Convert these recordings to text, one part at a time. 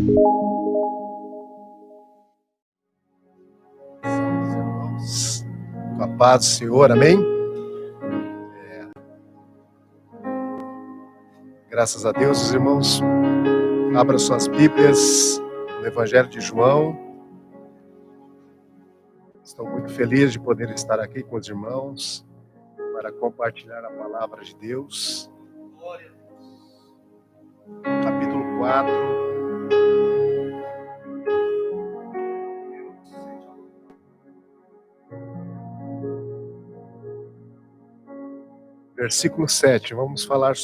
Com a paz do Senhor, amém? Graças a Deus, os irmãos, abram suas Bíblias no Evangelho de João. Estou muito feliz de poder estar aqui com os irmãos para compartilhar a palavra de Deus. Capítulo 4. Versículo 7, vamos falar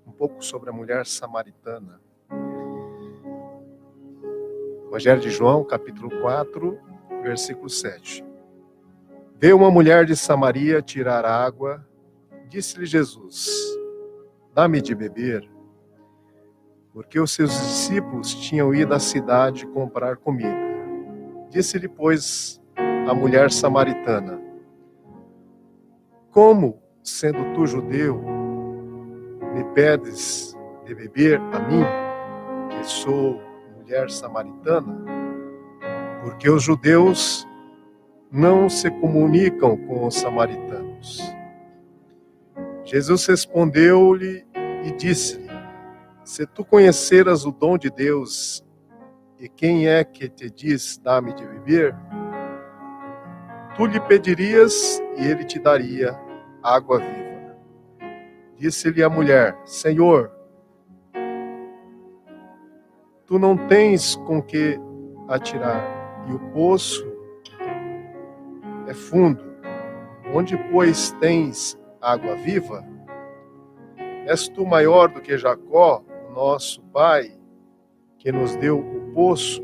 um pouco sobre a mulher samaritana. Evangelho de João, capítulo 4, versículo 7. Veio uma mulher de Samaria tirar água, disse-lhe Jesus: dá-me de beber, porque os seus discípulos tinham ido à cidade comprar comida. Disse-lhe, pois, a mulher samaritana: como, sendo tu judeu, me pedes de beber a mim, que sou mulher samaritana? Porque os judeus não se comunicam com os samaritanos. Jesus respondeu-lhe e disse-lhe: se tu conheceras o dom de Deus, e quem é que te diz, dá-me de beber, tu lhe pedirias e ele te daria água viva. Disse-lhe a mulher: Senhor, tu não tens com que atirar, e o poço é fundo. Onde, pois, tens água viva? És tu maior do que Jacó, nosso pai, que nos deu o poço,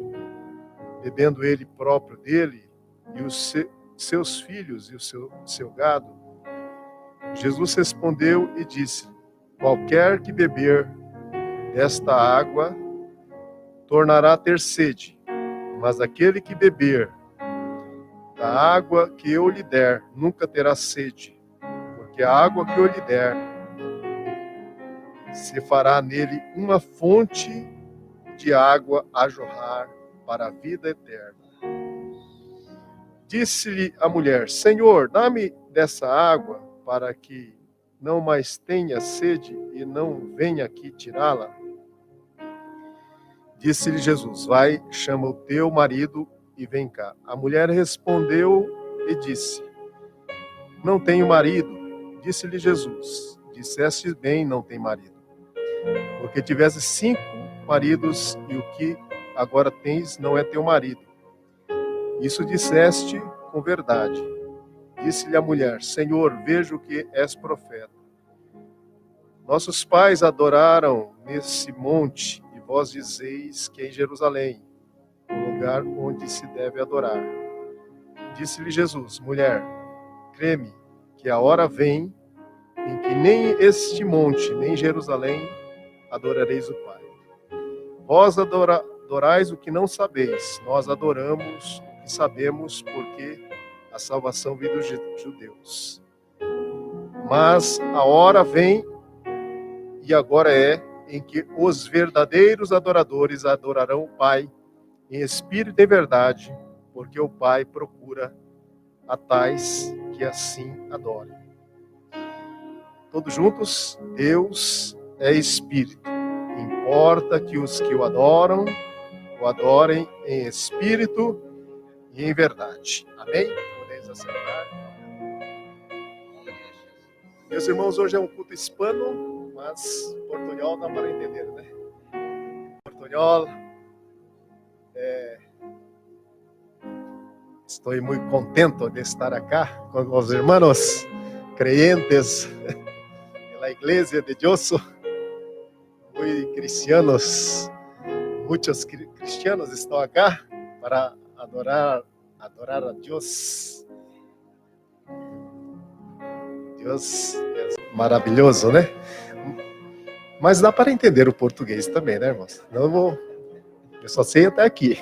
bebendo ele próprio dele, e os seus filhos e o seu gado? Jesus respondeu e disse: qualquer que beber desta água tornará a ter sede, mas aquele que beber da água que eu lhe der nunca terá sede, porque a água que eu lhe der se fará nele uma fonte de água a jorrar para a vida eterna. Disse-lhe a mulher: Senhor, dá-me dessa água para que não mais tenha sede e não venha aqui tirá-la. Disse-lhe Jesus: vai, chama o teu marido e vem cá. A mulher respondeu e disse: não tenho marido. Disse-lhe Jesus: disseste bem, não tem marido, porque tivesse 5 maridos e o que agora tens não é teu marido. Isso disseste com verdade. Disse-lhe a mulher: Senhor, vejo que és profeta. Nossos pais adoraram nesse monte, e vós dizeis que é em Jerusalém, o lugar onde se deve adorar. Disse-lhe Jesus: Mulher, crê-me, que a hora vem em que nem este monte, nem Jerusalém adorareis o Pai. Vós adorais o que não sabeis, nós adoramos o que sabemos, porque a salvação vem dos judeus. Mas a hora vem, e agora é, em que os verdadeiros adoradores adorarão o Pai em espírito e verdade, porque o Pai procura a tais que assim adorem. Todos juntos: Deus é espírito. Importa que os que o adoram, o adorem em espírito e em verdade. Amém? Podemos aceitar. Meus irmãos, hoje é um culto hispano, mas portunhol dá para entender, né? Portunhol. Estou muito contente de estar aqui com os irmãos creyentes da Igreja de Deus, muito cristianos. Muitos cristianos estão aqui para adorar a Deus. Deus é maravilhoso, né? Mas dá para entender o português também, né, irmãos? Eu só sei até aqui.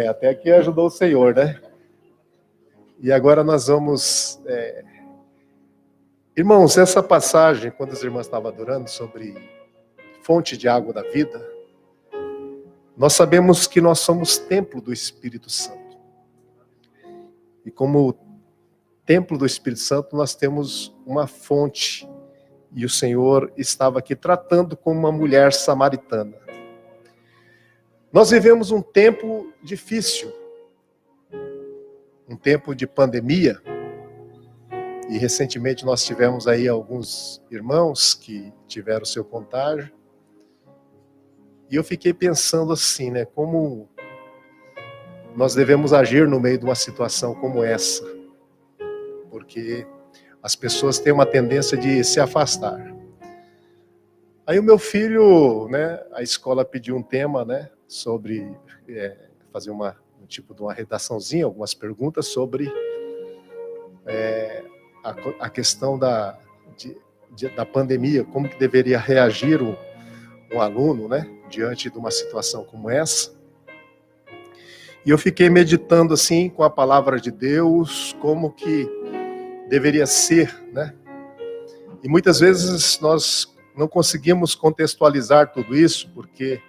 Até aqui ajudou o Senhor, né? E agora nós vamos... Irmãos, essa passagem, quando as irmãs estavam adorando, sobre fonte de água da vida, nós sabemos que nós somos templo do Espírito Santo. E como templo do Espírito Santo, nós temos uma fonte. E o Senhor estava aqui tratando com uma mulher samaritana. Nós vivemos um tempo difícil, um tempo de pandemia. E recentemente nós tivemos aí alguns irmãos que tiveram seu contágio. E eu fiquei pensando assim, né, como nós devemos agir no meio de uma situação como essa. Porque as pessoas têm uma tendência de se afastar. Aí o meu filho, né, a escola pediu um tema, né, sobre fazer um tipo de uma redaçãozinha, algumas perguntas sobre a questão da pandemia, como que deveria reagir um aluno, né, diante de uma situação como essa. E eu fiquei meditando assim com a palavra de Deus, como que deveria ser, né? E muitas vezes nós não conseguimos contextualizar tudo isso, porque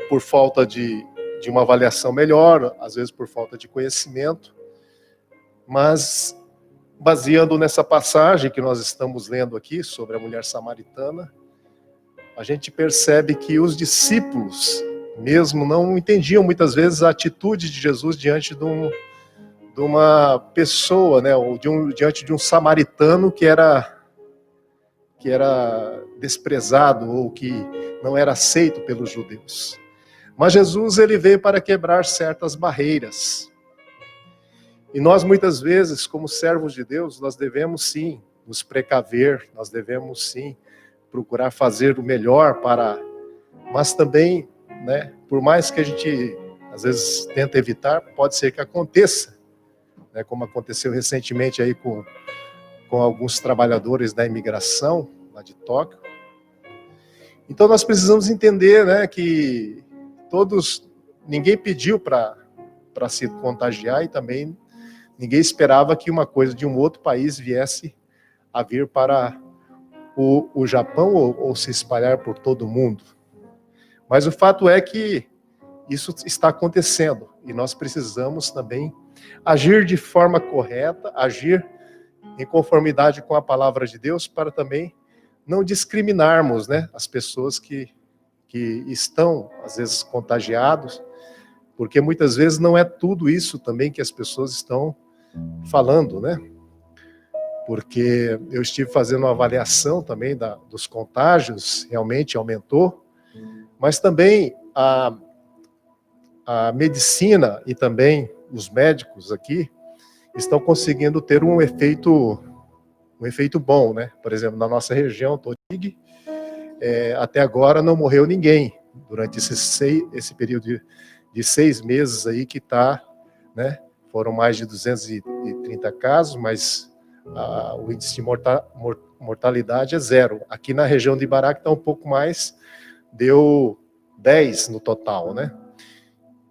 por falta de uma avaliação melhor, às vezes por falta de conhecimento, mas baseando nessa passagem que nós estamos lendo aqui, sobre a mulher samaritana, a gente percebe que os discípulos mesmo não entendiam muitas vezes a atitude de Jesus diante de uma pessoa, né, ou diante de um samaritano que era desprezado ou que não era aceito pelos judeus. Mas Jesus, ele veio para quebrar certas barreiras. E nós muitas vezes, como servos de Deus, nós devemos sim nos precaver, nós devemos sim procurar fazer o melhor mas também, né, por mais que a gente às vezes tenta evitar, pode ser que aconteça. Como aconteceu recentemente aí com alguns trabalhadores da imigração, lá de Tóquio. Então nós precisamos entender, né, que ninguém pediu para se contagiar e também ninguém esperava que uma coisa de um outro país viesse a vir para o Japão ou se espalhar por todo o mundo. Mas o fato é que isso está acontecendo e nós precisamos também agir de forma correta, agir em conformidade com a palavra de Deus, para também não discriminarmos, né, as pessoas que estão, às vezes, contagiados, porque muitas vezes não é tudo isso também que as pessoas estão falando, né? Porque eu estive fazendo uma avaliação também dos contágios, realmente aumentou, mas também a medicina e também os médicos aqui estão conseguindo ter um efeito bom, né? Por exemplo, na nossa região, Totig, até agora não morreu ninguém durante esse período de 6 meses aí que está, né? Foram mais de 230 casos, mas o índice de mortalidade é 0. Aqui na região de Ibará, que está um pouco mais, deu 10 no total, né?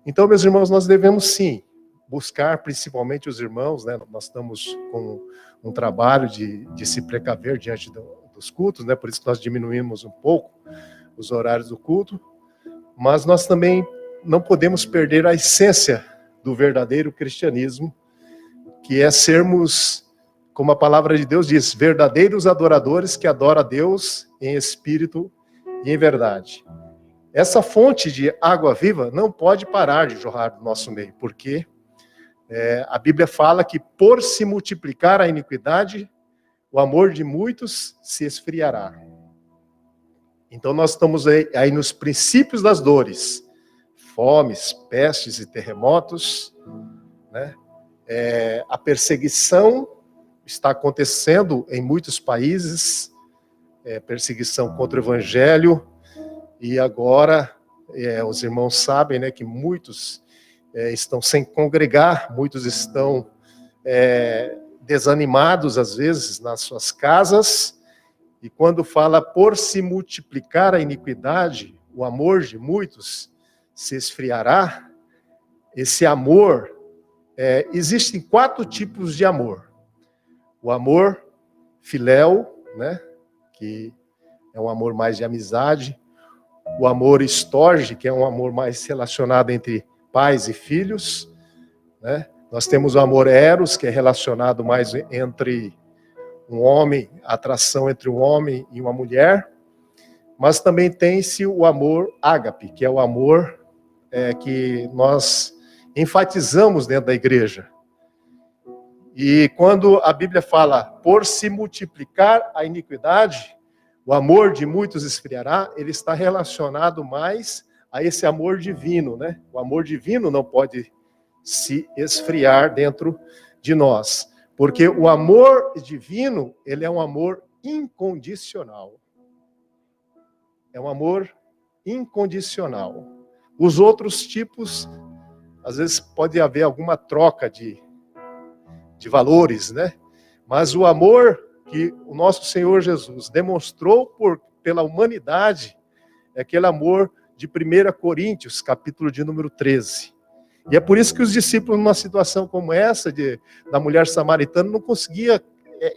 Então, meus irmãos, nós devemos sim buscar, principalmente os irmãos, né? Nós estamos com um trabalho de se precaver diante dos cultos, né? Por isso que nós diminuímos um pouco os horários do culto, mas nós também não podemos perder a essência do verdadeiro cristianismo, que é sermos, como a palavra de Deus diz, verdadeiros adoradores que adoram a Deus em espírito e em verdade. Essa fonte de água viva não pode parar de jorrar do nosso meio, porque a Bíblia fala que por se multiplicar a iniquidade, o amor de muitos se esfriará. Então nós estamos aí nos princípios das dores, fomes, pestes e terremotos, né? A perseguição está acontecendo em muitos países, perseguição contra o evangelho, e agora os irmãos sabem, né, que muitos estão sem congregar, muitos estão desanimados às vezes nas suas casas, e quando fala por se multiplicar a iniquidade, o amor de muitos se esfriará. Esse amor, existem 4 tipos de amor. O amor filéu, né, que é um amor mais de amizade. O amor storge, que é um amor mais relacionado entre pais e filhos, né? Nós temos o amor eros, que é relacionado mais entre um homem, a atração entre um homem e uma mulher. Mas também tem-se o amor ágape, que é o amor que nós enfatizamos dentro da igreja. E quando a Bíblia fala, por se multiplicar a iniquidade, o amor de muitos esfriará, ele está relacionado mais a esse amor divino, né? O amor divino não pode se esfriar dentro de nós, porque o amor divino, ele é um amor incondicional. É um amor incondicional. Os outros tipos, às vezes pode haver alguma troca de valores, né? Mas o amor que o nosso Senhor Jesus demonstrou pela humanidade é aquele amor de 1 Coríntios, capítulo de número 13. E é por isso que os discípulos, numa situação como essa, da mulher samaritana, não conseguiam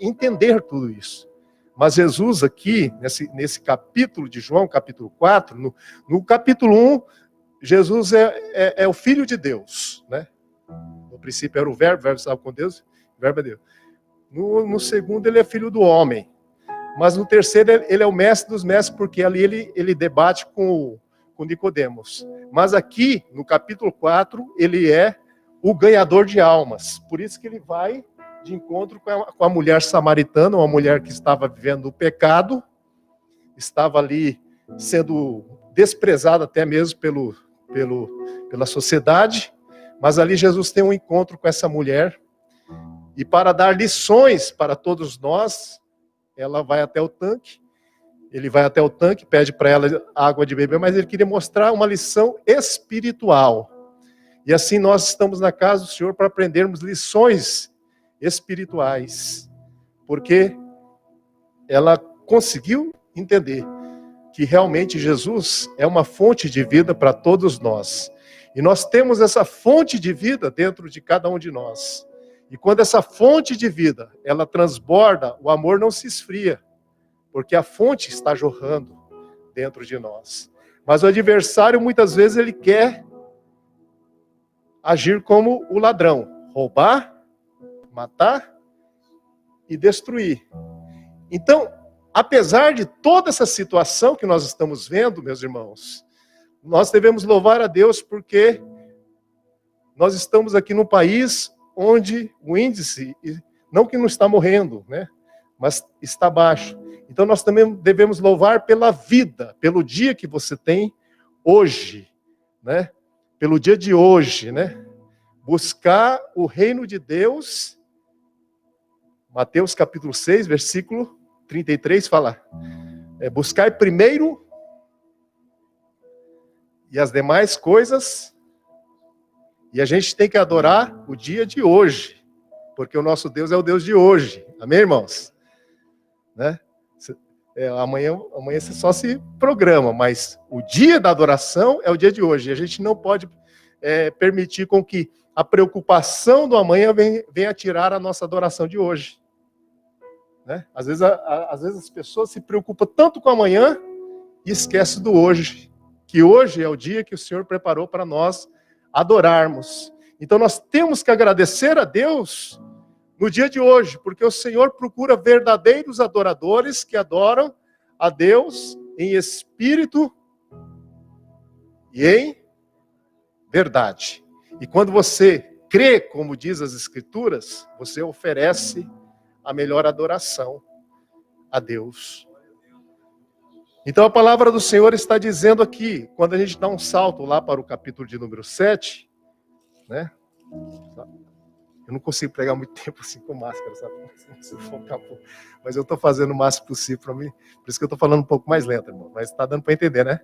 entender tudo isso. Mas Jesus aqui, nesse capítulo de João, capítulo 4, no capítulo 1, Jesus é o Filho de Deus, né? No princípio era o verbo estava com Deus, o verbo é Deus. No segundo, ele é filho do homem. Mas no terceiro, ele é o mestre dos mestres, porque ali ele debate com Nicodemos. Mas aqui, no capítulo 4, ele é o ganhador de almas. Por isso que ele vai de encontro com a mulher samaritana, uma mulher que estava vivendo o pecado, estava ali sendo desprezada até mesmo pela sociedade, mas ali Jesus tem um encontro com essa mulher, e para dar lições para todos nós, ela vai até o tanque, ele vai até o tanque, pede para ela água de beber, mas ele queria mostrar uma lição espiritual. E assim nós estamos na casa do Senhor para aprendermos lições espirituais, porque ela conseguiu entender que realmente Jesus é uma fonte de vida para todos nós. E nós temos essa fonte de vida dentro de cada um de nós. E quando essa fonte de vida, ela transborda, o amor não se esfria, porque a fonte está jorrando dentro de nós. Mas o adversário, muitas vezes, ele quer agir como o ladrão, roubar, matar e destruir. Então, apesar de toda essa situação que nós estamos vendo, meus irmãos, nós devemos louvar a Deus porque nós estamos aqui num país onde o índice, não que não está morrendo, né, mas está baixo. Então nós também devemos louvar pela vida, pelo dia que você tem hoje, né, pelo dia de hoje, né, buscar o reino de Deus. Mateus capítulo 6, versículo 33 fala, buscai primeiro e as demais coisas, e a gente tem que adorar o dia de hoje, porque o nosso Deus é o Deus de hoje, amém, irmãos? Né? Amanhã você só se programa, mas o dia da adoração é o dia de hoje, e a gente não pode permitir com que a preocupação do amanhã venha tirar a nossa adoração de hoje. Né? Às vezes as pessoas se preocupam tanto com o amanhã e esquecem do hoje, que hoje é o dia que o Senhor preparou para nós adorarmos. Então nós temos que agradecer a Deus no dia de hoje, porque o Senhor procura verdadeiros adoradores que adoram a Deus em espírito e em verdade. E quando você crê, como diz as Escrituras, você oferece a melhor adoração a Deus. Então a palavra do Senhor está dizendo aqui, quando a gente dá um salto lá para o capítulo de número 7, né? Eu não consigo pregar muito tempo assim com máscara, sabe? Mas eu estou fazendo o máximo possível para mim, por isso que eu estou falando um pouco mais lento, irmão. Mas está dando para entender, né?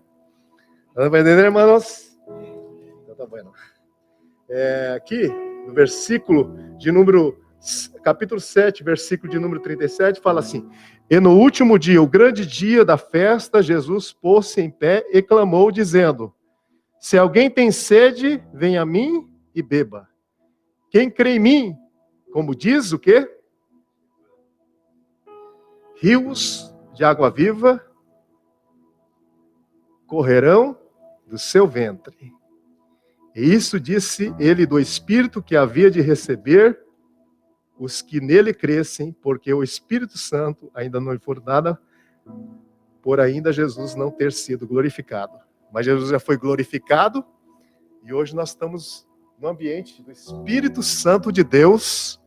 Está dando para entender, irmãos? Então tá bom. Aqui, no versículo de número capítulo 7, versículo de número 37, fala assim: e no último dia, o grande dia da festa, Jesus pôs-se em pé e clamou, dizendo: se alguém tem sede, venha a mim e beba. Quem crê em mim, como diz o quê? Rios de água viva correrão do seu ventre. E isso disse ele do Espírito que havia de receber os que nele crescem, porque o Espírito Santo ainda não lhe foi dado, por ainda Jesus não ter sido glorificado. Mas Jesus já foi glorificado, e hoje nós estamos no ambiente do Espírito Santo de Deus,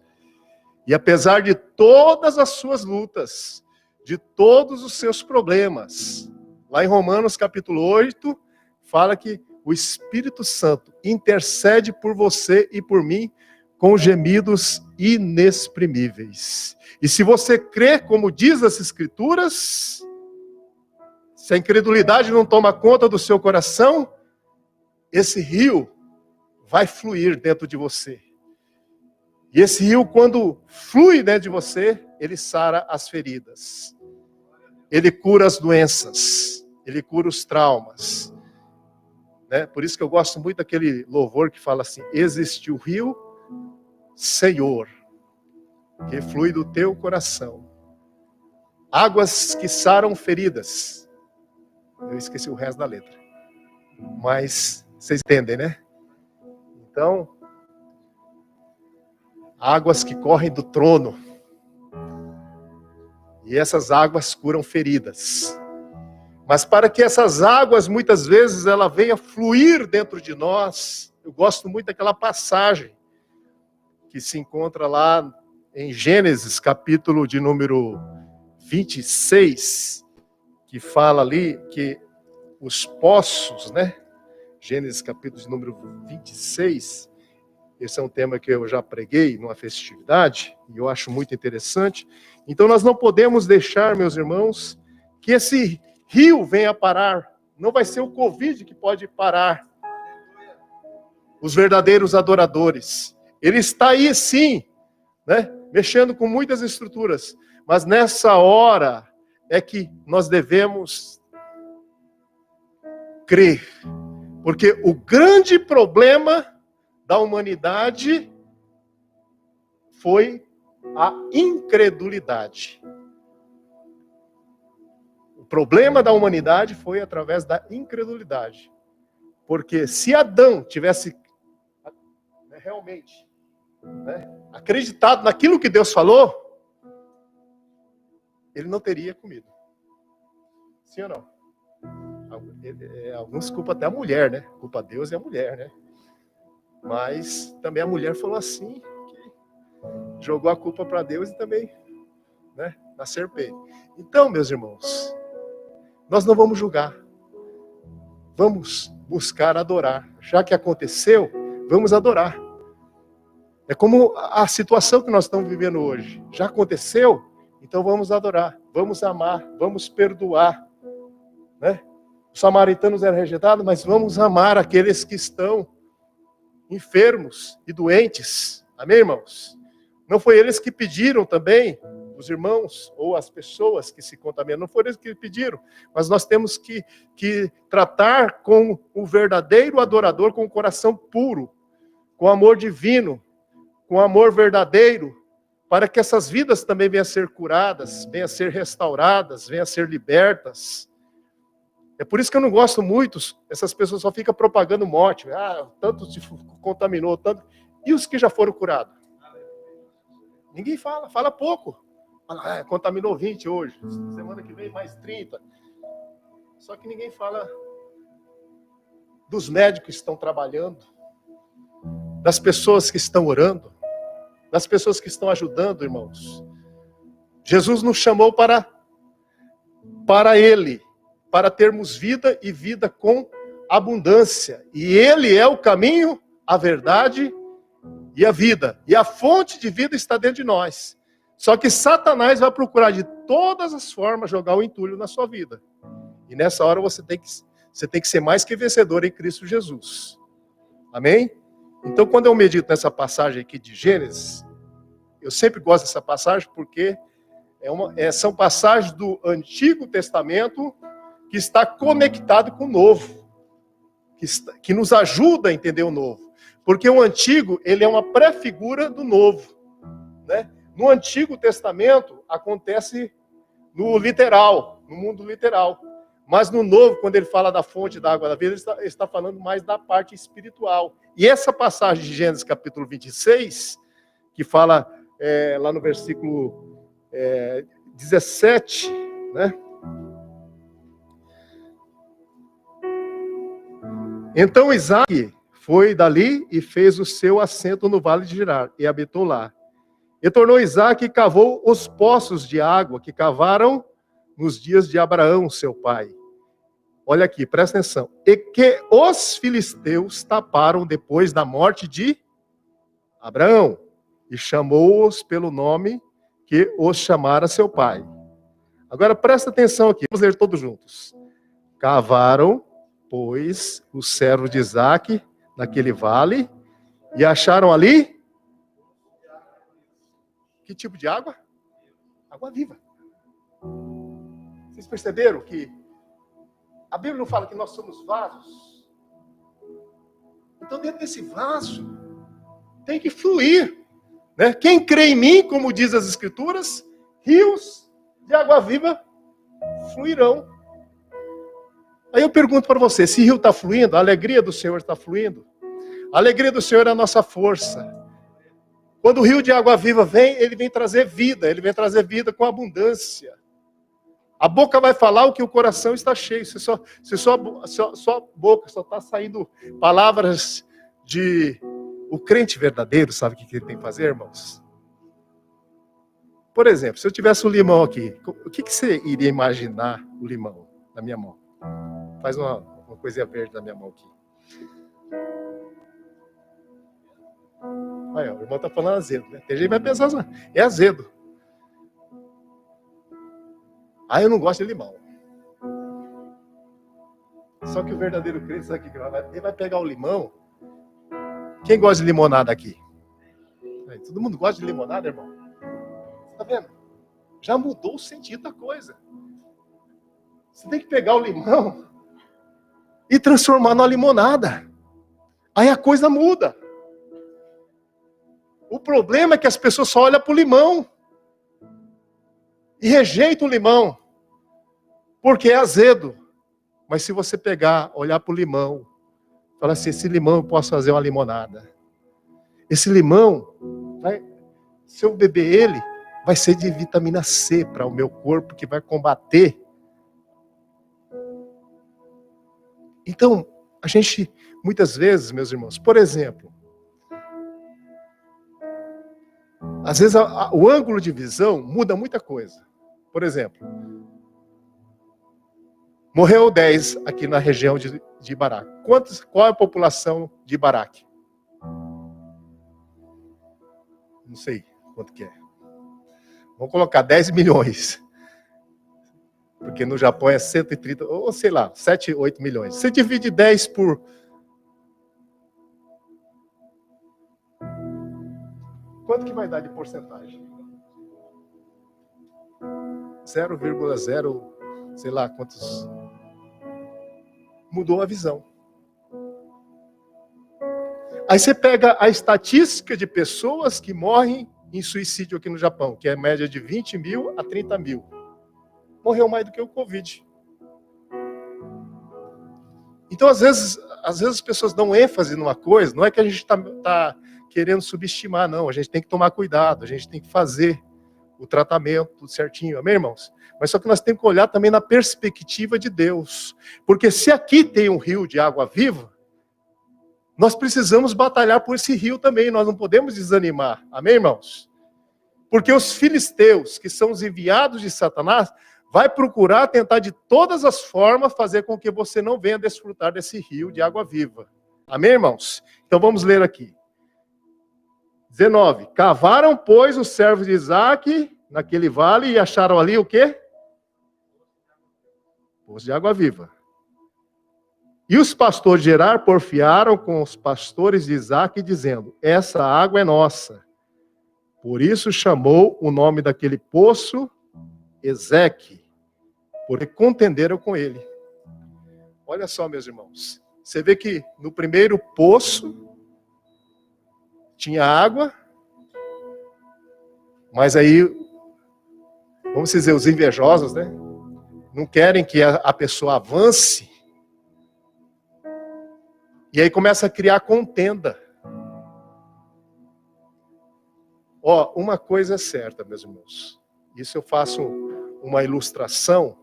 e apesar de todas as suas lutas, de todos os seus problemas, lá em Romanos capítulo 8, fala que o Espírito Santo intercede por você e por mim com gemidos inexprimíveis. E se você crê, como diz as Escrituras, se a incredulidade não toma conta do seu coração, esse rio vai fluir dentro de você. E esse rio, quando flui dentro de você, ele sara as feridas. Ele cura as doenças. Ele cura os traumas. Né? Por isso que eu gosto muito daquele louvor que fala assim: existe o rio, Senhor, que flui do teu coração. Águas que saram feridas. Eu esqueci o resto da letra. Mas vocês entendem, né? Então, águas que correm do trono. E essas águas curam feridas. Mas para que essas águas, muitas vezes, ela venha fluir dentro de nós, eu gosto muito daquela passagem que se encontra lá em Gênesis, capítulo de número 26, que fala ali que os poços, né? Gênesis, capítulo de número 26, esse é um tema que eu já preguei numa festividade, e eu acho muito interessante. Então nós não podemos deixar, meus irmãos, que esse rio venha parar. Não vai ser o Covid que pode parar os verdadeiros adoradores. Ele está aí sim, né? Mexendo com muitas estruturas. Mas nessa hora é que nós devemos crer. Porque o grande problema da humanidade foi a incredulidade. O problema da humanidade foi através da incredulidade. Porque se Adão tivesse realmente acreditado naquilo que Deus falou, ele não teria comido. Sim ou não? Alguns culpam até a mulher, né? Culpa Deus e a mulher, né? Mas também a mulher falou assim, que jogou a culpa para Deus e também, né, na serpente. Então, meus irmãos, nós não vamos julgar. Vamos buscar adorar. Já que aconteceu, vamos adorar. É como a situação que nós estamos vivendo hoje. Já aconteceu? Então vamos adorar, vamos amar, vamos perdoar. Né? Os samaritanos eram rejeitados, mas vamos amar aqueles que estão enfermos e doentes. Amém, irmãos? Não foi eles que pediram também, os irmãos ou as pessoas que se contaminam, não foram eles que pediram, mas nós temos que tratar com o verdadeiro adorador com o coração puro, com amor divino, com amor verdadeiro, para que essas vidas também venham a ser curadas, venham a ser restauradas, venham a ser libertas. É por isso que eu não gosto muito, essas pessoas só ficam propagando morte. Tanto se contaminou, tanto. E os que já foram curados? Ninguém fala pouco. Fala, contaminou 20 hoje, semana que vem mais 30. Só que ninguém fala dos médicos que estão trabalhando, das pessoas que estão orando, das pessoas que estão ajudando, irmãos. Jesus nos chamou para Ele, para termos vida e vida com abundância. E Ele é o caminho, a verdade e a vida. E a fonte de vida está dentro de nós. Só que Satanás vai procurar de todas as formas jogar o entulho na sua vida. E nessa hora você tem que ser mais que vencedor em Cristo Jesus. Amém? Então quando eu medito nessa passagem aqui de Gênesis, eu sempre gosto dessa passagem porque são passagens do Antigo Testamento que está conectado com o Novo, que nos ajuda a entender o Novo. Porque o Antigo, ele é uma pré-figura do Novo. Né? No Antigo Testamento, acontece no literal, no mundo literal. Mas no Novo, quando ele fala da fonte da água da vida, ele está falando mais da parte espiritual. E essa passagem de Gênesis capítulo 26, que fala lá no versículo 17, né? Então Isaac foi dali e fez o seu assento no vale de Gerar, e habitou lá. E tornou Isaac e cavou os poços de água que cavaram nos dias de Abraão, seu pai. Olha aqui, presta atenção. E que os filisteus taparam depois da morte de Abraão, e chamou-os pelo nome que os chamara seu pai. Agora presta atenção aqui, vamos ler todos juntos. Cavaram, pois, os servos de Isaac naquele vale, e acharam ali que tipo de água? Água viva. Vocês perceberam que a Bíblia não fala que nós somos vasos? Então dentro desse vaso tem que fluir, né? Quem crê em mim, como diz as Escrituras, rios de água viva fluirão. Aí eu pergunto para você, esse rio está fluindo? A alegria do Senhor está fluindo? A alegria do Senhor é a nossa força. Quando o rio de água viva vem, ele vem trazer vida, ele vem trazer vida com abundância. A boca vai falar o que o coração está cheio. Se só a boca só está saindo palavras de... O crente verdadeiro, sabe o que ele tem que fazer, irmãos? Por exemplo, se eu tivesse um limão aqui, o que você iria imaginar o limão na minha mão? Faz uma coisinha verde na minha mão aqui. Aí, ó, o irmão está falando azedo, né? Tem gente que vai pensar assim, é azedo. Ah, eu não gosto de limão. Só que o verdadeiro crente, sabe o que ele vai pegar o limão. Quem gosta de limonada aqui? Todo mundo gosta de limonada, irmão? Tá vendo? Já mudou o sentido da coisa. Você tem que pegar o limão e transformar numa limonada. Aí a coisa muda. O problema é que as pessoas só olham para o limão e rejeitam o limão, porque é azedo. Mas se você pegar, olhar para o limão, falar assim, esse limão eu posso fazer uma limonada. Esse limão, se eu beber ele, vai ser de vitamina C para o meu corpo, que vai combater. Então, a gente, muitas vezes, meus irmãos, por exemplo, às vezes o ângulo de visão muda muita coisa. Por exemplo, morreu 10 aqui na região de Ibaraque. Qual é a população de Ibaraque? Não sei quanto que é. Vamos colocar 10 milhões. Porque no Japão é 130, ou sei lá, 7, 8 milhões. Você divide 10 por... Quanto que vai dar de porcentagem? 0,0, sei lá quantos... Mudou a visão. Aí você pega a estatística de pessoas que morrem em suicídio aqui no Japão, que é média de 20 mil a 30 mil. Morreu mais do que o Covid. Então, às vezes as pessoas dão ênfase numa coisa, não é que a gente está querendo subestimar, não. A gente tem que tomar cuidado, a gente tem que fazer o tratamento tudo certinho, amém, irmãos? Mas só que nós temos que olhar também na perspectiva de Deus. Porque se aqui tem um rio de água viva, nós precisamos batalhar por esse rio também, nós não podemos desanimar, amém, irmãos? Porque os filisteus, que são os enviados de Satanás, vai procurar tentar de todas as formas fazer com que você não venha desfrutar desse rio de água viva. Amém, irmãos? Então vamos ler aqui. 19. Cavaram, pois, os servos de Isaac naquele vale e acharam ali o quê? Poço de água viva. E os pastores de Gerar porfiaram com os pastores de Isaac, dizendo, essa água é nossa. Por isso chamou o nome daquele poço Ezeque, porque contenderam com ele. Olha só, meus irmãos. Você vê que no primeiro poço tinha água, mas aí, vamos dizer, os invejosos, né? não querem que a pessoa avance, e aí começa a criar contenda. Ó, uma coisa é certa, meus irmãos. Isso eu faço uma ilustração,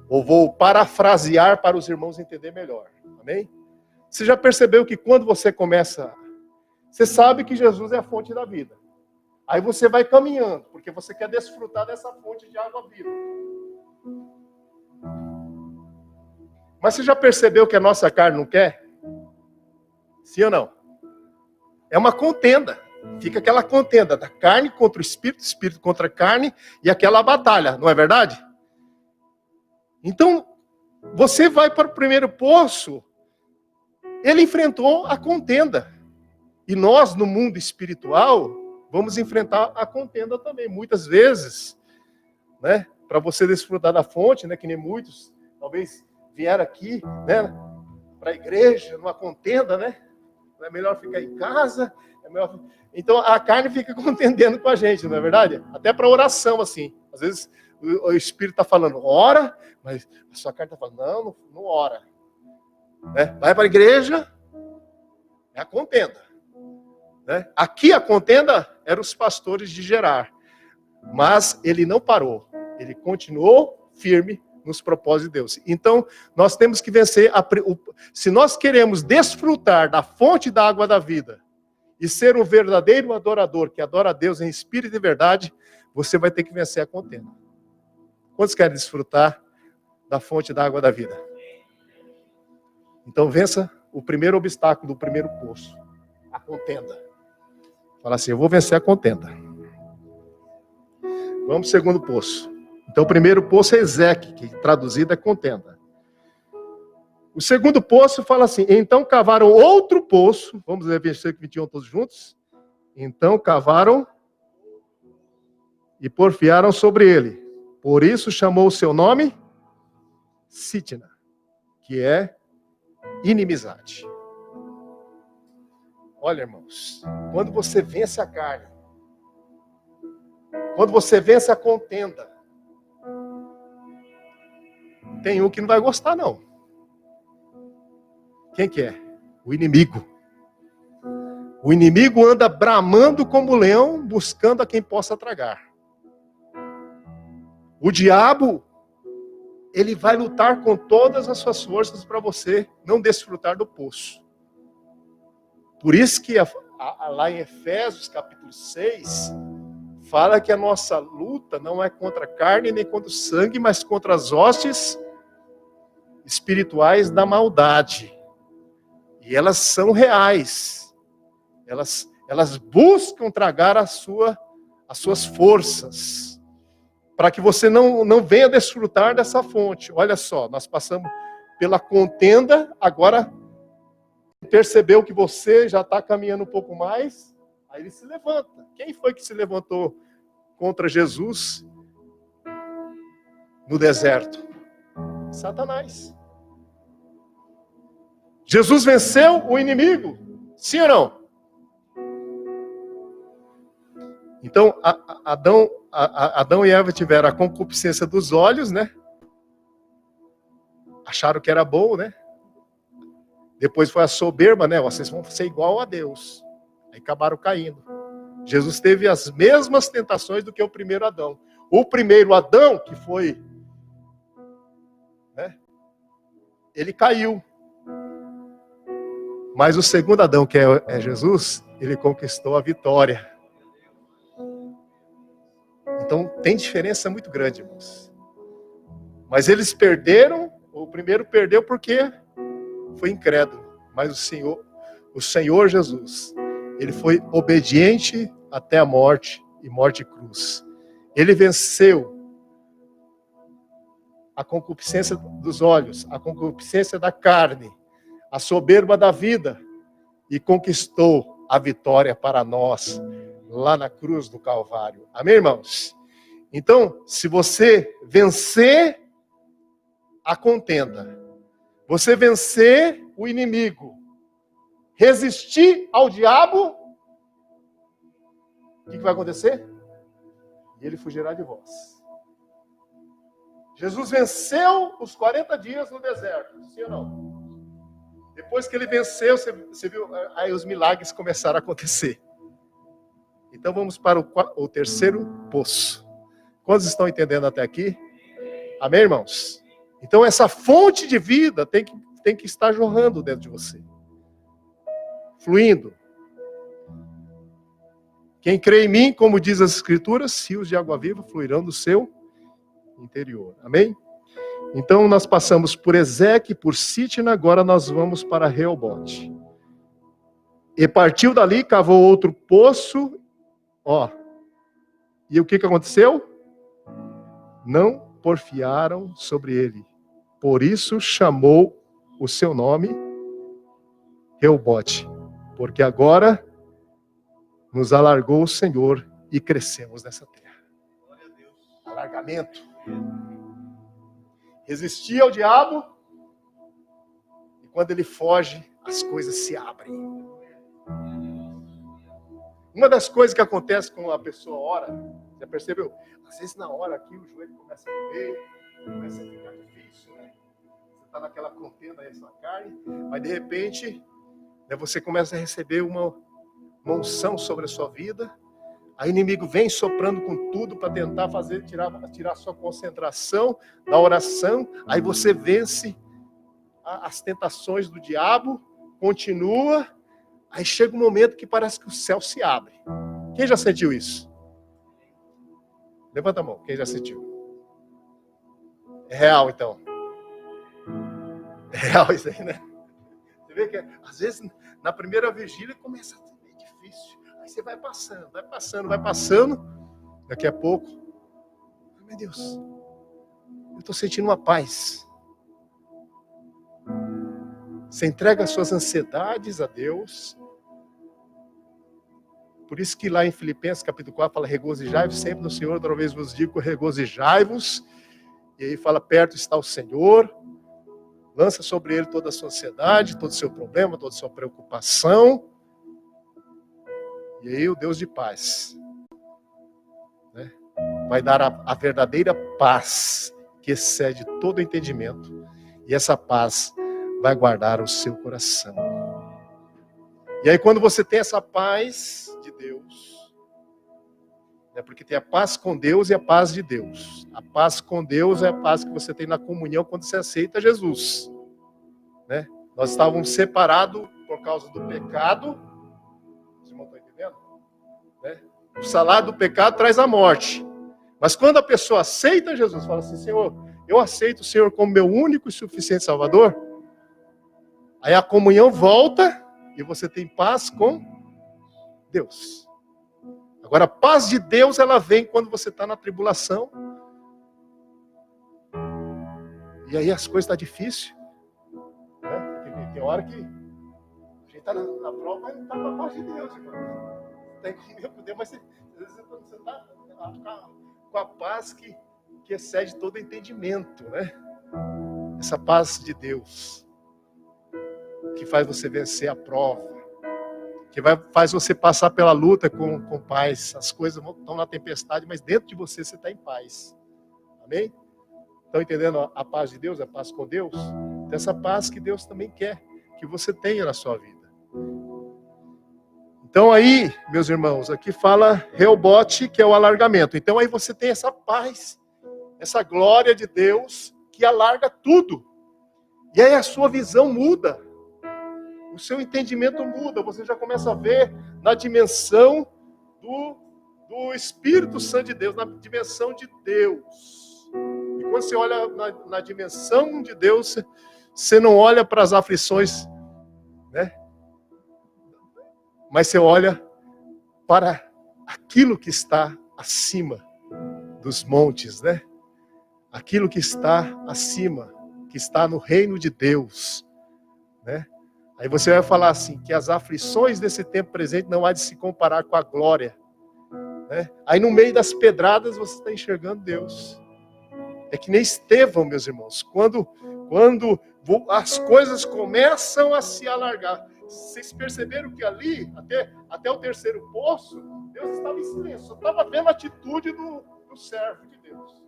ou vou parafrasear para os irmãos entenderem melhor. Amém? Você já percebeu que quando você começa, você sabe que Jesus é a fonte da vida. Aí você vai caminhando, porque você quer desfrutar dessa fonte de água viva. Mas você já percebeu que a nossa carne não quer? Sim ou não? É uma contenda. Fica aquela contenda da carne contra o espírito contra a carne, e aquela batalha, não é verdade? Então, você vai para o primeiro poço, ele enfrentou a contenda. E nós, no mundo espiritual, vamos enfrentar a contenda também. Muitas vezes, né, para você desfrutar da fonte, né, que nem muitos, talvez vieram aqui, né, para a igreja, numa contenda, né? É melhor ficar em casa, é melhor... Então a carne fica contendendo com a gente, não é verdade? Até para oração, assim. Às vezes o Espírito está falando, ora, mas a sua carne está falando, não ora. Né? Vai para a igreja, é a contenda. Né? Aqui a contenda eram os pastores de Gerar. Mas ele não parou. Ele continuou firme nos propósitos de Deus. Então, nós temos que vencer. Se nós queremos desfrutar da fonte da água da vida e ser um verdadeiro adorador, que adora a Deus em espírito e verdade, você vai ter que vencer a contenda. Quantos querem desfrutar da fonte da água da vida? Então, vença o primeiro obstáculo do primeiro poço, a contenda. Fala assim, eu vou vencer a contenda. Vamos para o segundo poço. Então, o primeiro poço é Ezeque, que traduzido é contenda. O segundo poço fala assim, então cavaram outro poço, vamos ler versículo 21 todos juntos. Então cavaram e porfiaram sobre ele. Por isso chamou o seu nome Sitna, que é inimizade. Olha, irmãos, quando você vence a carne, quando você vence a contenda, tem um que não vai gostar, não. Quem que é? O inimigo. O inimigo anda bramando como leão, buscando a quem possa tragar. O diabo, ele vai lutar com todas as suas forças para você não desfrutar do poço. Por isso que lá em Efésios, capítulo 6, fala que a nossa luta não é contra a carne nem contra o sangue, mas contra as hostes espirituais da maldade. E elas são reais. Elas buscam tragar as suas forças, para que você não venha desfrutar dessa fonte. Olha só, nós passamos pela contenda, agora percebeu que você já está caminhando um pouco mais, aí ele se levanta. Quem foi que se levantou contra Jesus no deserto? Satanás. Jesus venceu o inimigo, sim ou não? Então, Adão e Eva tiveram a concupiscência dos olhos, né? Acharam que era bom, né? Depois foi a soberba, né? Vocês vão ser igual a Deus. Aí acabaram caindo. Jesus teve as mesmas tentações do que o primeiro Adão. O primeiro Adão, que foi, né? Ele caiu. Mas o segundo Adão, que é Jesus, ele conquistou a vitória. Então, tem diferença muito grande, irmãos. Mas eles perderam, o primeiro perdeu porque foi incrédulo. Mas o Senhor Jesus, ele foi obediente até a morte e morte de cruz. Ele venceu a concupiscência dos olhos, a concupiscência da carne, a soberba da vida, e conquistou a vitória para nós, lá na cruz do Calvário. Amém, irmãos? Então, se você vencer a contenda, você vencer o inimigo, resistir ao diabo, o que vai acontecer? Ele fugirá de vós. Jesus venceu os 40 dias no deserto, sim ou não? Depois que ele venceu, você viu, aí os milagres começaram a acontecer. Então vamos para o terceiro poço. Quantos estão entendendo até aqui? Amém, irmãos? Então essa fonte de vida tem que estar jorrando dentro de você. Fluindo. Quem crê em mim, como diz as Escrituras, rios de água viva fluirão do seu interior. Amém? Então nós passamos por Ezeque, por Sitna, agora nós vamos para Reobote. E partiu dali, cavou outro poço, e o que aconteceu? Não porfiaram sobre ele. Por isso chamou o seu nome Reobote, porque agora nos alargou o Senhor e crescemos nessa terra. Alargamento. Resistir ao diabo, e quando ele foge, as coisas se abrem. Uma das coisas que acontece quando a pessoa ora, já percebeu? Às vezes na hora aqui o joelho começa a doer, começa a ficar difícil, né? Você está naquela contenda aí na sua carne, mas de repente, né, você começa a receber uma unção sobre a sua vida. Aí o inimigo vem soprando com tudo para tentar tirar a sua concentração da oração. Aí você vence as tentações do diabo, continua. Aí chega um momento que parece que o céu se abre. Quem já sentiu isso? Levanta a mão, quem já sentiu? É real, então. É real isso aí, né? Você vê que às vezes na primeira vigília começa a ser difícil. Você vai passando. Daqui a pouco, meu Deus, eu estou sentindo uma paz. Você entrega as suas ansiedades a Deus. Por isso que lá em Filipenses capítulo 4 fala: regozijai-vos sempre no Senhor, outra vez vos digo, regozijai-vos. E aí fala: perto está o Senhor. Lança sobre ele toda a sua ansiedade, todo o seu problema, toda a sua preocupação. E aí o Deus de paz, né, vai dar a verdadeira paz que excede todo entendimento. E essa paz vai guardar o seu coração. E aí quando você tem essa paz de Deus, né, porque tem a paz com Deus e a paz de Deus. A paz com Deus é a paz que você tem na comunhão quando você aceita Jesus. Né? Nós estávamos separados por causa do pecado. Vocês não estão entendendo? Né? O salário do pecado traz a morte. Mas quando a pessoa aceita Jesus, fala assim: Senhor, eu aceito o Senhor como meu único e suficiente Salvador. Aí a comunhão volta e você tem paz com Deus. Agora a paz de Deus, ela vem quando você está na tribulação. E aí as coisas estão difíceis. Né? Tem hora que a gente está na prova, mas não está com a paz de Deus, irmão. Tem comunhão com Deus, mas às vezes você está com a paz que excede todo entendimento, né? Essa paz de Deus que faz você vencer a prova, que faz você passar pela luta com paz. As coisas estão na tempestade, mas dentro de você está em paz. Amém? Estão entendendo a paz de Deus, a paz com Deus? Essa paz que Deus também quer que você tenha na sua vida. Então aí, meus irmãos, aqui fala Reobote, que é o alargamento. Então aí você tem essa paz, essa glória de Deus que alarga tudo. E aí a sua visão muda. O seu entendimento muda. Você já começa a ver na dimensão do Espírito Santo de Deus, na dimensão de Deus. E quando você olha na dimensão de Deus, você não olha para as aflições, né? Mas você olha para aquilo que está acima dos montes, né? Aquilo que está acima, que está no reino de Deus, né? Aí você vai falar assim, que as aflições desse tempo presente não há de se comparar com a glória, né? Aí no meio das pedradas você está enxergando Deus. É que nem Estevão, meus irmãos, quando as coisas começam a se alargar. Vocês perceberam que ali, até o terceiro poço, Deus estava em silêncio. Só estava vendo a atitude do servo de Deus.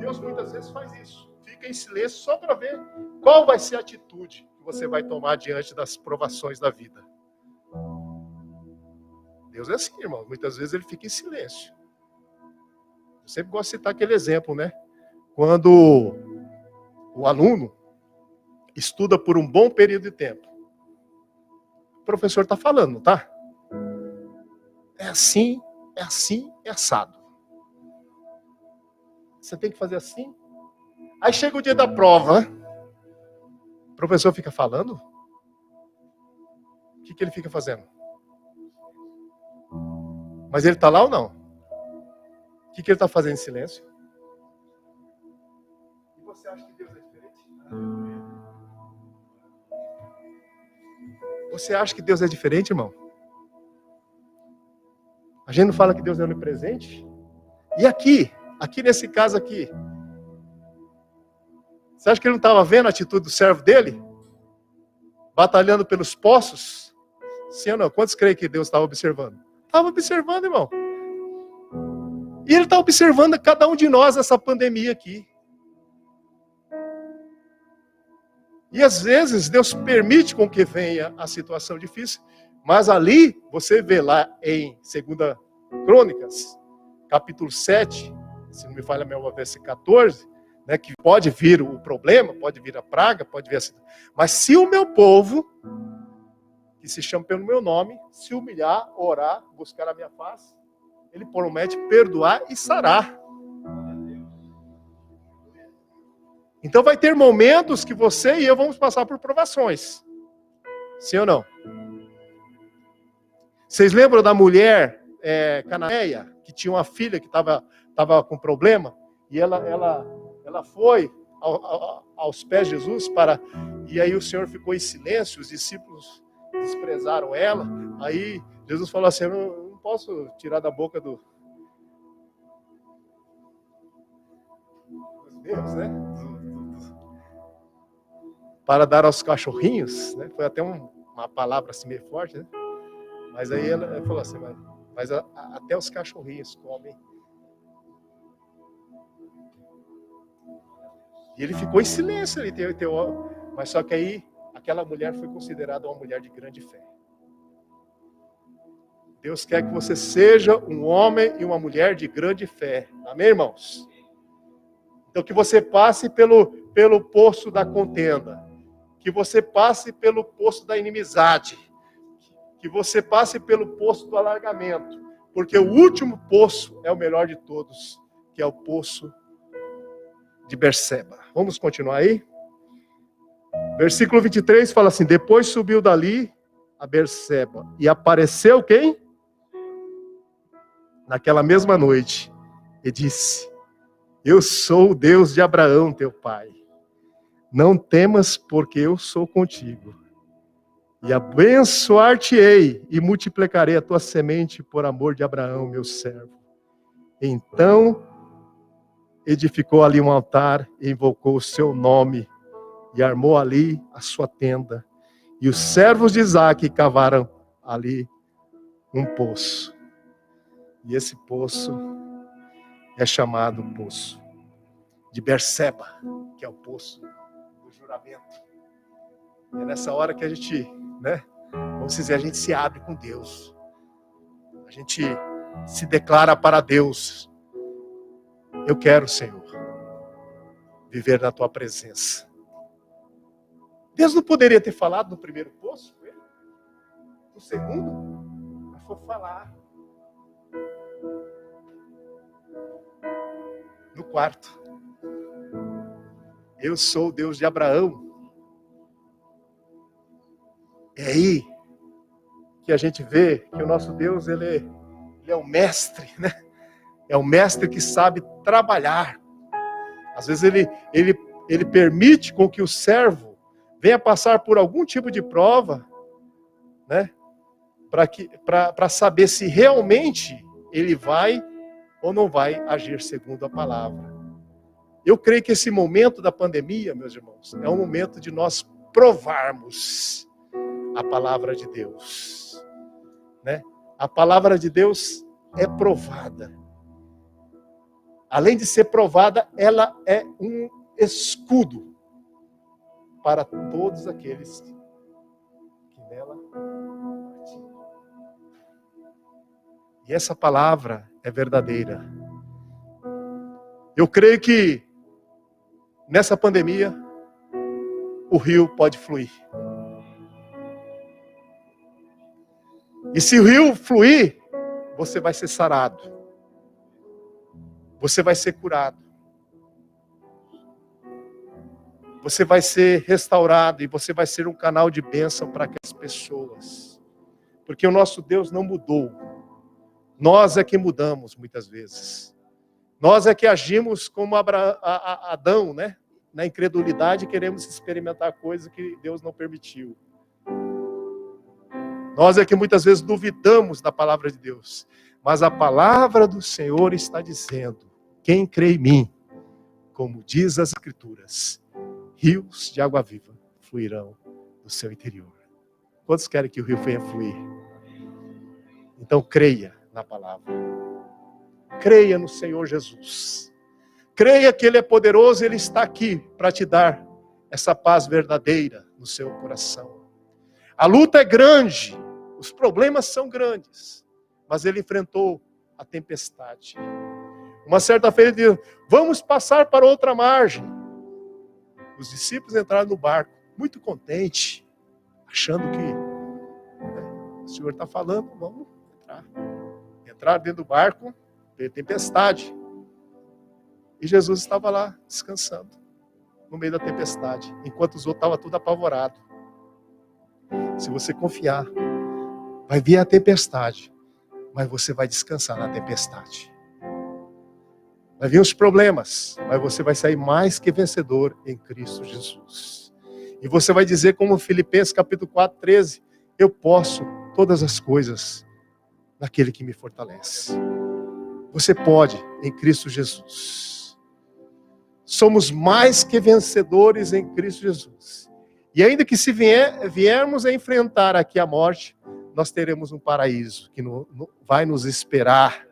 Deus muitas vezes faz isso. Fica em silêncio só para ver qual vai ser a atitude que você vai tomar diante das provações da vida. Deus é assim, irmão. Muitas vezes ele fica em silêncio. Eu sempre gosto de citar aquele exemplo, né? Quando o aluno estuda por um bom período de tempo. O professor está falando, não tá? É assim, é assim, é assado. Você tem que fazer assim. Aí chega o dia da prova, o professor fica falando. O que ele fica fazendo? Mas ele está lá ou não? O que ele está fazendo em silêncio? E você acha que Deus é diferente? Você acha que Deus é diferente, irmão? A gente não fala que Deus é onipresente? E aqui nesse caso aqui, você acha que ele não estava vendo a atitude do servo dele? Batalhando pelos poços? Sim ou não? Quantos creem que Deus estava observando? Estava observando, irmão. E ele está observando cada um de nós essa pandemia aqui. E às vezes Deus permite com que venha a situação difícil, mas ali, você vê lá em 2 Crônicas, capítulo 7, se não me falha a memória, versículo 14, né, que pode vir o problema, pode vir a praga, pode vir a situação. Mas se o meu povo, que se chama pelo meu nome, se humilhar, orar, buscar a minha face, ele promete perdoar e sarar. Então vai ter momentos que você e eu vamos passar por provações. Sim ou não? Vocês lembram da mulher cananeia, que tinha uma filha que estava com problema? E ela foi aos pés de Jesus e aí o Senhor ficou em silêncio, os discípulos desprezaram ela. Aí Jesus falou assim, eu não posso tirar da boca dos meus, né? Para dar aos cachorrinhos, né? Foi até uma palavra assim meio forte, né? Mas aí ela falou assim, mas até os cachorrinhos comem. E ele ficou em silêncio, mas só que aí aquela mulher foi considerada uma mulher de grande fé. Deus quer que você seja um homem e uma mulher de grande fé. Amém, irmãos? Então que você passe pelo poço da contenda, que você passe pelo poço da inimizade, que você passe pelo poço do alargamento, porque o último poço é o melhor de todos, que é o poço de Berseba. Vamos continuar aí? Versículo 23 fala assim, depois subiu dali a Berseba, e apareceu quem? Naquela mesma noite, e disse, eu sou o Deus de Abraão, teu pai. Não temas, porque eu sou contigo. E abençoar-te-ei, e multiplicarei a tua semente por amor de Abraão, meu servo. Então, edificou ali um altar, e invocou o seu nome, e armou ali a sua tenda. E os servos de Isaque cavaram ali um poço. E esse poço é chamado poço de Berseba, que é o poço do juramento. E é nessa hora que a gente, né, vamos dizer, a gente se abre com Deus. A gente se declara para Deus. Eu quero, Senhor, viver na tua presença. Deus não poderia ter falado no primeiro poço com ele? No segundo? Mas foi falar. No quarto. Eu sou o Deus de Abraão. É aí que a gente vê que o nosso Deus, ele é o mestre, né? É o mestre que sabe trabalhar. Às vezes ele permite com que o servo venha passar por algum tipo de prova, né? Para saber se realmente ele vai ou não vai agir segundo a palavra. Eu creio que esse momento da pandemia, meus irmãos, é um momento de nós provarmos a palavra de Deus, né? A palavra de Deus é provada. além de ser provada, ela é um escudo para todos aqueles que nela participam. E essa palavra é verdadeira. Eu creio que nessa pandemia o rio pode fluir. E se o rio fluir, você vai ser sarado. Você vai ser curado. Você vai ser restaurado e você vai ser um canal de bênção para aquelas pessoas. Porque o nosso Deus não mudou. Nós é que mudamos muitas vezes. Nós é que agimos como Adão, né? Na incredulidade, queremos experimentar coisas que Deus não permitiu. Nós é que muitas vezes duvidamos da palavra de Deus. Mas a palavra do Senhor está dizendo: quem crê em mim, como diz as Escrituras, rios de água viva fluirão do seu interior. Quantos querem que o rio venha fluir? Então creia na palavra. Creia no Senhor Jesus. Creia que Ele é poderoso e Ele está aqui para te dar essa paz verdadeira no seu coração. A luta é grande, os problemas são grandes, mas Ele enfrentou a tempestade. Uma certa feita ele disse: vamos passar para outra margem. Os discípulos entraram no barco, muito contentes, achando que o Senhor está falando, vamos entrar. Entraram dentro do barco, veio tempestade. E Jesus estava lá, descansando, no meio da tempestade, enquanto os outros estavam tudo apavorados. Se você confiar, vai vir a tempestade, mas você vai descansar na tempestade. Vai vir os problemas, mas você vai sair mais que vencedor em Cristo Jesus. E você vai dizer como Filipenses capítulo 4, 13, eu posso todas as coisas naquele que me fortalece. Você pode em Cristo Jesus. Somos mais que vencedores em Cristo Jesus. E ainda que se viermos a enfrentar aqui a morte, nós teremos um paraíso que vai nos esperar,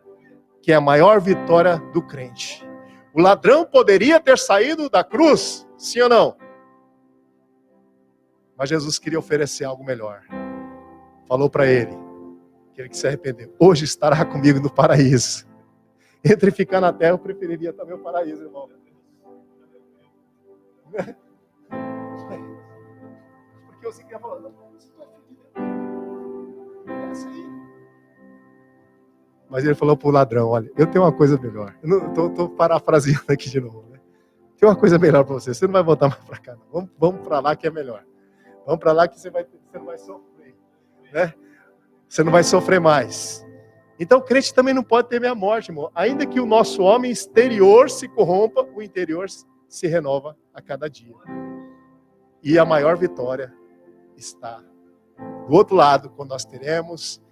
que é a maior vitória do crente. O ladrão poderia ter saído da cruz, sim ou não? Mas Jesus queria oferecer algo melhor. Falou para ele, aquele que se arrependeu: hoje estará comigo no paraíso. Entre ficar na terra, eu preferiria também o paraíso, irmão. Porque eu sempre ia falando, você vai aí. Mas ele falou para o ladrão: olha, eu tenho uma coisa melhor. Eu estou parafraseando aqui de novo, né? Tem uma coisa melhor para você. Você não vai voltar mais para cá, não. Vamos para lá que é melhor. Vamos para lá que você não vai sofrer, né? Você não vai sofrer mais. Então o crente também não pode temer a morte, irmão. Ainda que o nosso homem exterior se corrompa, o interior se renova a cada dia. E a maior vitória está do outro lado, quando nós teremos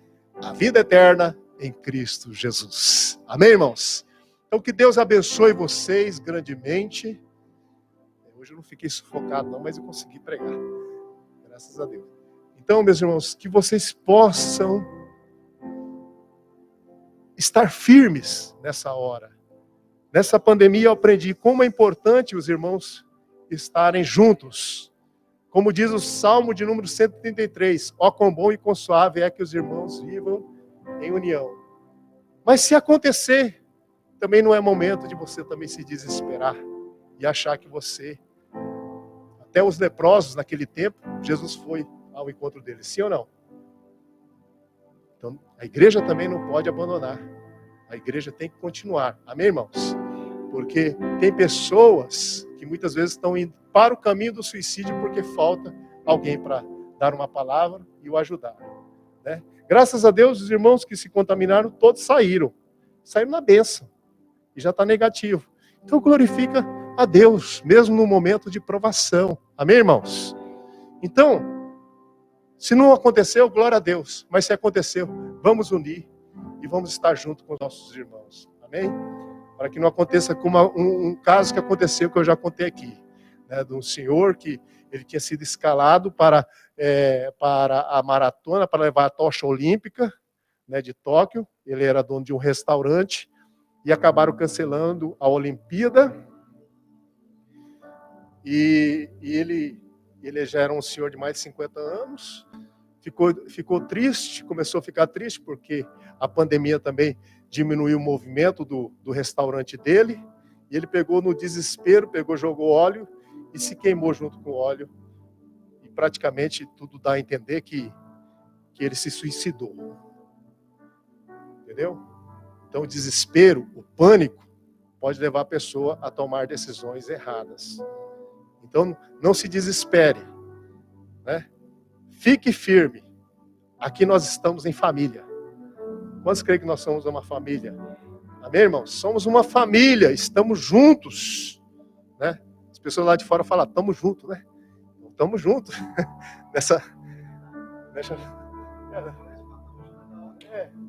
a vida eterna em Cristo Jesus. Amém, irmãos? Então que Deus abençoe vocês grandemente. Hoje eu não fiquei sufocado não, mas eu consegui pregar. Graças a Deus. Então, meus irmãos, que vocês possam estar firmes nessa hora. Nessa pandemia eu aprendi como é importante os irmãos estarem juntos. Como diz o Salmo de número 133, ó quão bom e quão suave é que os irmãos vivam em união. Mas se acontecer, também não é momento de você também se desesperar e achar que você, até os leprosos naquele tempo, Jesus foi ao encontro deles, sim ou não? Então, a igreja também não pode abandonar. A igreja tem que continuar. Amém, irmãos? Porque tem pessoas que muitas vezes estão indo para o caminho do suicídio porque falta alguém para dar uma palavra e o ajudar, né? Graças a Deus, os irmãos que se contaminaram, todos saíram na bênção, e já está negativo. Então glorifica a Deus, mesmo no momento de provação. Amém, irmãos? Então, se não aconteceu, glória a Deus. Mas se aconteceu, vamos unir e vamos estar junto com os nossos irmãos. Amém? Para que não aconteça como um caso que aconteceu, que eu já contei aqui, né, de um senhor que ele tinha sido escalado para a maratona, para levar a tocha olímpica, né, de Tóquio. Ele era dono de um restaurante e acabaram cancelando a Olimpíada. E ele já era um senhor de mais de 50 anos, ficou triste, começou a ficar triste porque a pandemia também diminuiu o movimento do restaurante dele, e ele pegou no desespero, jogou óleo e se queimou junto com o óleo, e praticamente tudo dá a entender que ele se suicidou. Entendeu? Então o desespero, o pânico, pode levar a pessoa a tomar decisões erradas. Então não se desespere, né? Fique firme. Aqui nós estamos em família. Quantos creem que nós somos uma família? Amém, irmãos? Somos uma família, estamos juntos, né? As pessoas lá de fora falam, estamos juntos, né? Estamos juntos.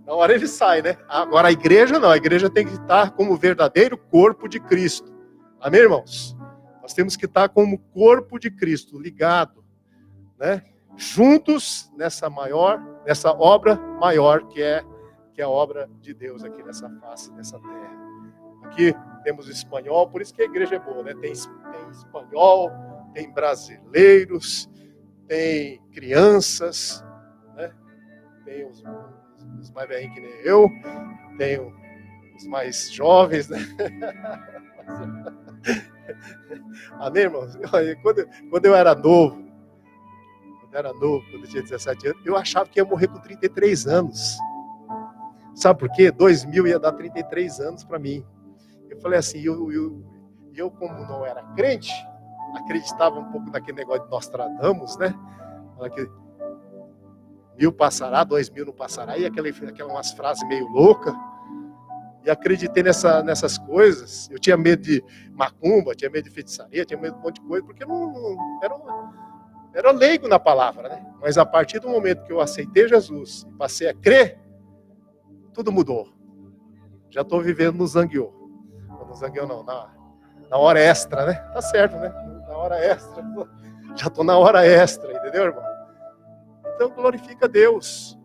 Na hora ele sai, né? Agora a igreja não, a igreja tem que estar como o verdadeiro corpo de Cristo. Amém, irmãos? Nós temos que estar como corpo de Cristo, ligado, né? Juntos nessa obra maior que é a obra de Deus aqui nessa face, nessa terra. Aqui temos espanhol, por isso que a igreja é boa, né? Tem espanhol, tem brasileiros, tem crianças, né? Tem os mais velhinhos que nem eu, tem os mais jovens, né? Amém, irmãos? Quando eu era novo, quando eu tinha 17 anos, eu achava que ia morrer com 33 anos. Sabe por quê? 2000 ia dar 33 anos para mim. Eu falei assim, eu como não era crente, acreditava um pouco naquele negócio de Nostradamus, né? Que 1000 passará, 2000 não passará, e aquelas umas frases meio loucas. E acreditei nessas coisas. Eu tinha medo de macumba, tinha medo de feitiçaria, tinha medo de um monte de coisa, porque eu não era leigo na palavra, né? Mas a partir do momento que eu aceitei Jesus e passei a crer, tudo mudou. Já estou vivendo no Zangueô. No Zangueô não, na hora extra, né? Tá certo, né? Na hora extra. Já estou na hora extra, entendeu, irmão? Então glorifica a Deus.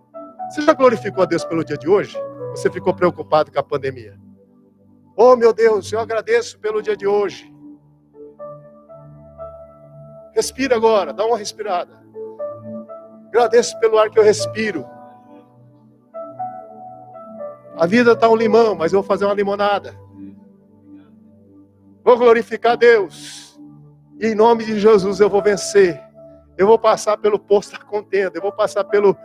Você já glorificou a Deus pelo dia de hoje? Você ficou preocupado com a pandemia? Oh, meu Deus, eu agradeço pelo dia de hoje. Respira agora, dá uma respirada. Agradeço pelo ar que eu respiro. A vida está um limão, mas eu vou fazer uma limonada. Vou glorificar a Deus. E em nome de Jesus eu vou vencer. Eu vou passar pelo poço da contenda. Eu vou passar pelo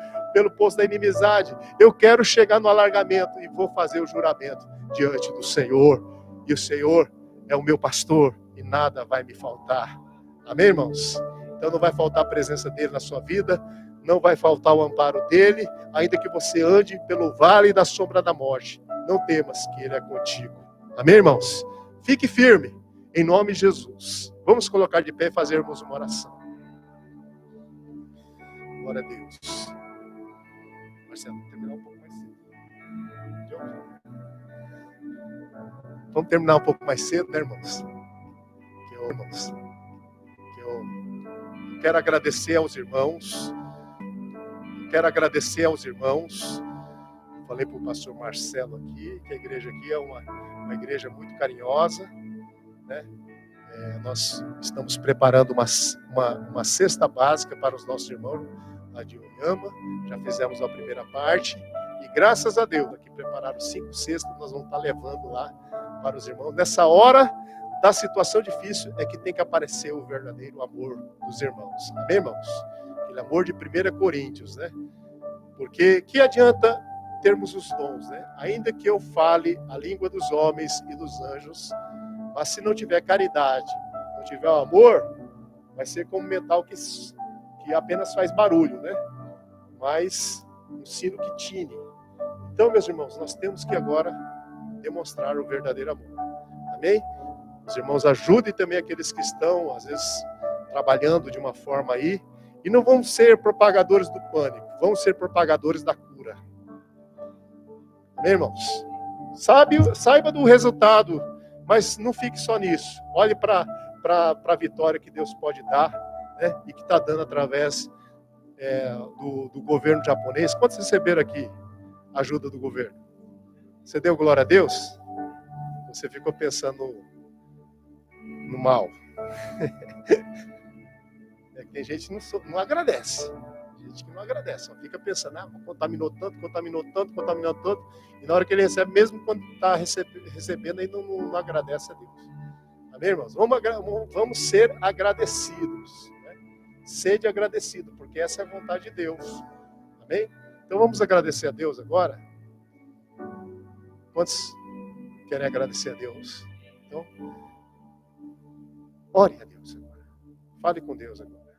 poço da inimizade. Eu quero chegar no alargamento e vou fazer o juramento diante do Senhor. E o Senhor é o meu pastor e nada vai me faltar. Amém, irmãos? Então não vai faltar a presença dele na sua vida, não vai faltar o amparo dele, ainda que você ande pelo vale da sombra da morte. Não temas que ele é contigo. Amém, irmãos? Fique firme, em nome de Jesus. Vamos colocar de pé e fazermos uma oração. Glória a Deus. Marcelo, vamos terminar um pouco mais cedo. Vamos terminar um pouco mais cedo, né, irmãos? Eu quero agradecer aos irmãos. Falei para o pastor Marcelo aqui, que a igreja aqui é uma igreja muito carinhosa, né? Nós estamos preparando uma cesta básica para os nossos irmãos lá de Oyama. Já fizemos a primeira parte. E graças a Deus, aqui prepararam 5 cestas, nós vamos estar levando lá para os irmãos. Nessa hora da situação difícil é que tem que aparecer o verdadeiro amor dos irmãos. Amém, irmãos? Aquele amor de 1 Coríntios, né? Porque que adianta termos os dons, né? Ainda que eu fale a língua dos homens e dos anjos, mas se não tiver caridade, não tiver o amor, vai ser como metal que apenas faz barulho, né? Mas um sino que tine. Então, meus irmãos, nós temos que agora demonstrar o verdadeiro amor. Amém? Os irmãos ajudem também aqueles que estão, às vezes, trabalhando de uma forma aí. E não vão ser propagadores do pânico, vão ser propagadores da cura. Amém, irmãos? Saiba do resultado, mas não fique só nisso. Olhe para a vitória que Deus pode dar, né? E que está dando através do governo japonês. Quantos receberam aqui a ajuda do governo? Você deu glória a Deus? Você ficou pensando no mal. É que tem gente que não agradece. Tem gente que não agradece, só fica pensando, contaminou tanto, contaminou tanto, contaminou tanto. E na hora que ele recebe, mesmo quando está recebendo, aí não agradece a Deus. Amém, irmãos? Vamos ser agradecidos. Né? Sede agradecido, porque essa é a vontade de Deus. Amém? Então vamos agradecer a Deus agora. Quantos querem agradecer a Deus? Então, ore a Deus agora. Fale com Deus agora.